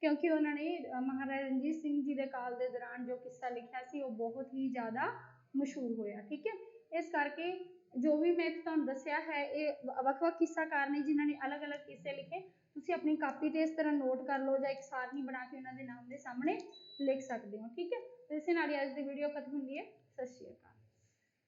ਕਿਉਂਕਿ ਉਹਨਾਂ ਨੇ ਮਹਾਰਾਜਾ ਰਣਜੀਤ ਸਿੰਘ ਜੀ ਦੇ ਕਾਲ ਦੇ ਦੌਰਾਨ ਜੋ ਕਿੱਸਾ ਲਿਖਿਆ ਸੀ ਉਹ ਬਹੁਤ ਹੀ ਜ਼ਿਆਦਾ ਮਸ਼ਹੂਰ ਹੋਇਆ, ਠੀਕ ਹੈ। ਇਸ ਕਰਕੇ ਜੋ ਵੀ ਮੈਂ ਤੁਹਾਨੂੰ ਦੱਸਿਆ ਹੈ ਇਹ ਵੱਖ-ਵੱਖ ਕਿੱਸਾਕਾਰ ਨੇ ਜਿਨ੍ਹਾਂ ਨੇ ਅਲੱਗ-ਅਲੱਗ ਕਿੱਸੇ ਲਿਖੇ। ਤੁਸੀਂ ਆਪਣੀ ਕਾਪੀ ਤੇ ਇਸ ਤਰ੍ਹਾਂ ਨੋਟ ਕਰ ਲਓ ਜਾਂ ਇੱਕ ਸਾਰਣੀ ਬਣਾ ਕੇ ਉਹਨਾਂ ਦੇ ਨਾਮ ਦੇ ਸਾਹਮਣੇ ਲਿਖ ਸਕਦੇ ਹੋ, ਠੀਕ ਹੈ। ਇਸ ਨਾਲ ਹੀ ਅੱਜ ਦੀ ਵੀਡੀਓ ਖਤਮ ਹੁੰਦੀ ਹੈ। ਸਤਿ ਸ਼੍ਰੀ ਅਕਾਲ।